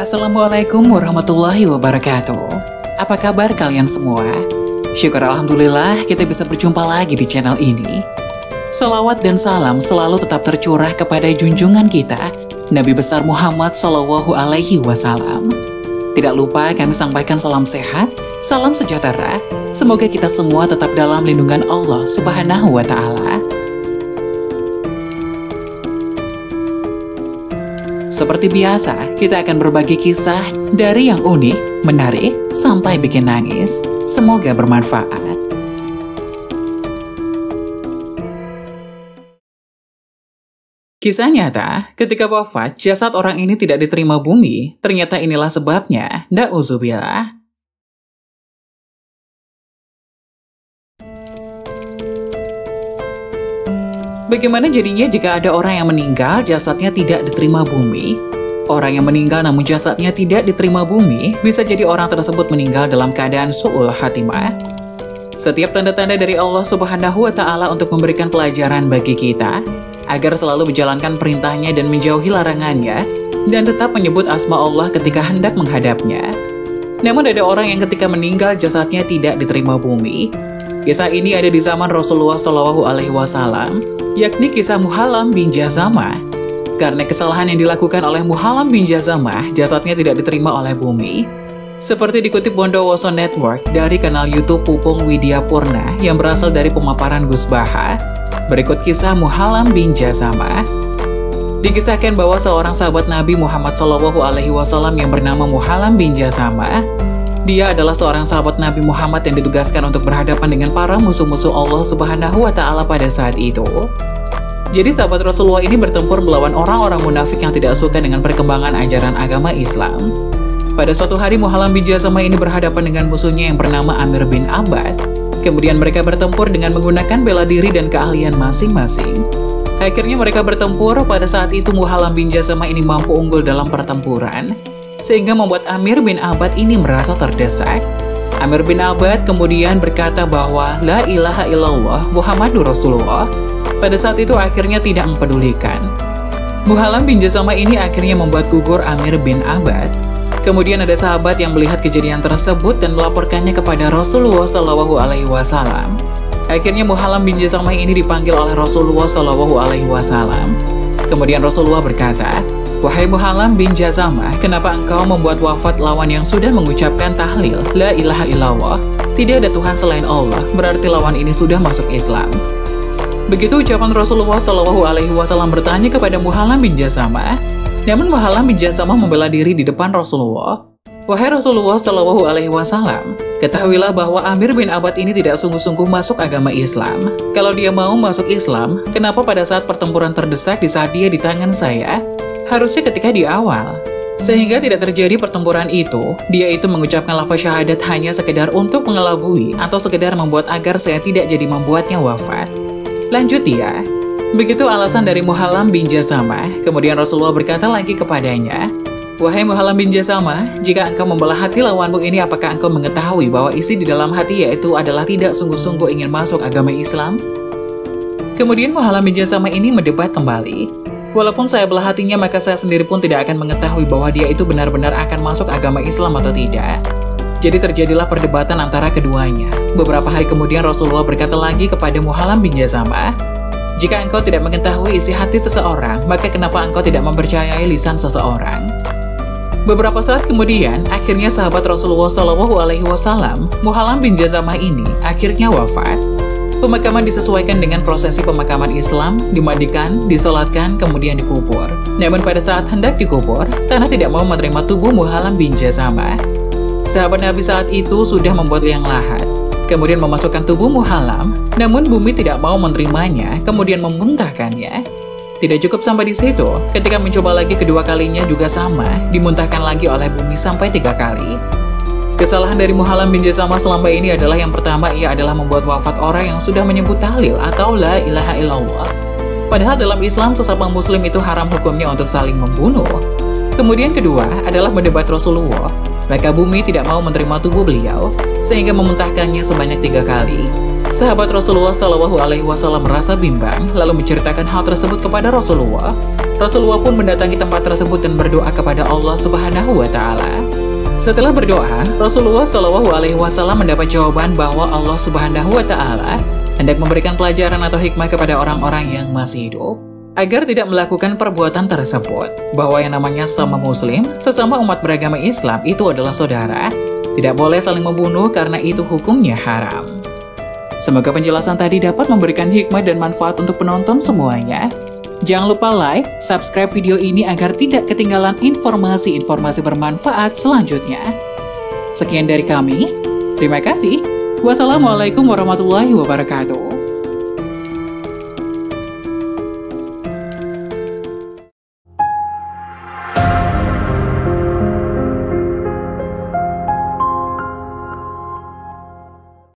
Assalamualaikum warahmatullahi wabarakatuh. Apa kabar kalian semua? Syukur Alhamdulillah kita bisa berjumpa lagi di channel ini. Salawat dan salam selalu tetap tercurah kepada junjungan kita, Nabi besar Muhammad Shallallahu Alaihi Wasallam. Tidak lupa kami sampaikan salam sehat, salam sejahtera. Semoga kita semua tetap dalam lindungan Allah Subhanahu wa Ta'ala. Seperti biasa, kita akan berbagi kisah dari yang unik, menarik, sampai bikin nangis. Semoga bermanfaat. Kisah nyata, ketika wafat, jasad orang ini tidak diterima bumi. Ternyata inilah sebabnya, na'udzubillah. Bagaimana jadinya jika ada orang yang meninggal, jasadnya tidak diterima bumi? Orang yang meninggal namun jasadnya tidak diterima bumi, bisa jadi orang tersebut meninggal dalam keadaan su'ul khatimah. Setiap tanda-tanda dari Allah Subhanahu wa Ta'ala untuk memberikan pelajaran bagi kita, agar selalu menjalankan perintahnya dan menjauhi larangannya, dan tetap menyebut asma Allah ketika hendak menghadapnya. Namun ada orang yang ketika meninggal jasadnya tidak diterima bumi. Kisah ini ada di zaman Rasulullah SAW, yakni kisah Muhallam bin Jazamah. Karena kesalahan yang dilakukan oleh Muhallam bin Jazamah, jasadnya tidak diterima oleh bumi. Seperti dikutip Bondowoso Network dari kanal YouTube Pupung Widya Purna yang berasal dari pemaparan Gus Baha. Berikut kisah Muhallam bin Jazamah. Dikisahkan bahwa seorang sahabat Nabi Muhammad SAW yang bernama Muhallam bin Jazamah. Dia adalah seorang sahabat Nabi Muhammad yang ditugaskan untuk berhadapan dengan para musuh-musuh Allah Subhanahu wa Ta'ala pada saat itu. Jadi sahabat Rasulullah ini bertempur melawan orang-orang munafik yang tidak suka dengan perkembangan ajaran agama Islam. Pada suatu hari Muhallam bin Jazamah ini berhadapan dengan musuhnya yang bernama Amir bin Abbad. Kemudian mereka bertempur dengan menggunakan bela diri dan keahlian masing-masing. Akhirnya mereka bertempur. Pada saat itu Muhallam bin Jazamah ini mampu unggul dalam pertempuran, sehingga membuat Amir bin Abbad ini merasa terdesak. Amir bin Abbad kemudian berkata bahwa La ilaha illallah Muhammadur Rasulullah. Pada saat itu akhirnya tidak mempedulikan. Muhallam bin Jazamah ini akhirnya membuat gugur Amir bin Abbad. Kemudian ada sahabat yang melihat kejadian tersebut dan melaporkannya kepada Rasulullah SAW. Akhirnya Muhallam bin Jazamah ini dipanggil oleh Rasulullah SAW. Kemudian Rasulullah berkata, "Wahai Muhallam bin Jazamah, kenapa engkau membuat wafat lawan yang sudah mengucapkan tahlil La ilaha illallah? Tidak ada Tuhan selain Allah, berarti lawan ini sudah masuk Islam." Begitu ucapan Rasulullah SAW bertanya kepada Muhallam bin Jazamah. Namun Muhallam bin Jazamah membela diri di depan Rasulullah. "Wahai Rasulullah SAW, ketahuilah bahwa Amir bin Abbad ini tidak sungguh-sungguh masuk agama Islam. Kalau dia mau masuk Islam, kenapa pada saat pertempuran terdesak di saat dia di tangan saya? Harusnya ketika di awal. Sehingga tidak terjadi pertempuran itu, dia itu mengucapkan lafaz syahadat hanya sekedar untuk mengelabui atau sekedar membuat agar saya tidak jadi membuatnya wafat." Lanjut dia. Begitu alasan dari Muhallam bin Jazamah. Kemudian Rasulullah berkata lagi kepadanya, "Wahai Muhallam bin Jazamah, jika engkau membelah hati lawanmu ini, apakah engkau mengetahui bahwa isi di dalam hati yaitu adalah tidak sungguh-sungguh ingin masuk agama Islam?" Kemudian Muhallam bin Jazamah ini mendebat kembali. "Walaupun saya belah hatinya, maka saya sendiri pun tidak akan mengetahui bahwa dia itu benar-benar akan masuk agama Islam atau tidak." Jadi terjadilah perdebatan antara keduanya. Beberapa hari kemudian Rasulullah berkata lagi kepada Muhallam bin Jazamah, "Jika engkau tidak mengetahui isi hati seseorang, maka kenapa engkau tidak mempercayai lisan seseorang?" Beberapa saat kemudian, akhirnya sahabat Rasulullah SAW, Muhallam bin Jazamah ini akhirnya wafat. Pemakaman disesuaikan dengan prosesi pemakaman Islam, dimandikan, disolatkan, kemudian dikubur. Namun pada saat hendak dikubur, tanah tidak mau menerima tubuh Muhallam bin Jazamah. Sahabat Nabi saat itu sudah membuat liang lahat, kemudian memasukkan tubuh Muhallam, namun bumi tidak mau menerimanya, kemudian memuntahkannya. Tidak cukup sampai di situ, ketika mencoba lagi kedua kalinya juga sama, dimuntahkan lagi oleh bumi sampai 3 kali. Kesalahan dari Muhallam bin Jazamah selama ini adalah yang pertama, ia adalah membuat wafat orang yang sudah menyebut tahlil atau La ilaha illallah. Padahal dalam Islam sesama muslim itu haram hukumnya untuk saling membunuh. Kemudian kedua adalah mendebat Rasulullah. Maka bumi tidak mau menerima tubuh beliau, sehingga memuntahkannya sebanyak 3 kali. Sahabat Rasulullah SAW merasa bimbang, lalu menceritakan hal tersebut kepada Rasulullah. Rasulullah pun mendatangi tempat tersebut dan berdoa kepada Allah Subhanahu wa Ta'ala. Setelah berdoa, Rasulullah Shallallahu Alaihi Wasallam mendapat jawaban bahwa Allah Subhanahu wa Ta'ala hendak memberikan pelajaran atau hikmah kepada orang-orang yang masih hidup agar tidak melakukan perbuatan tersebut, bahwa yang namanya sama muslim, sesama umat beragama Islam itu adalah saudara, tidak boleh saling membunuh karena itu hukumnya haram. Semoga penjelasan tadi dapat memberikan hikmah dan manfaat untuk penonton semuanya. Jangan lupa like, subscribe video ini agar tidak ketinggalan informasi-informasi bermanfaat selanjutnya. Sekian dari kami, terima kasih. Wassalamualaikum warahmatullahi wabarakatuh.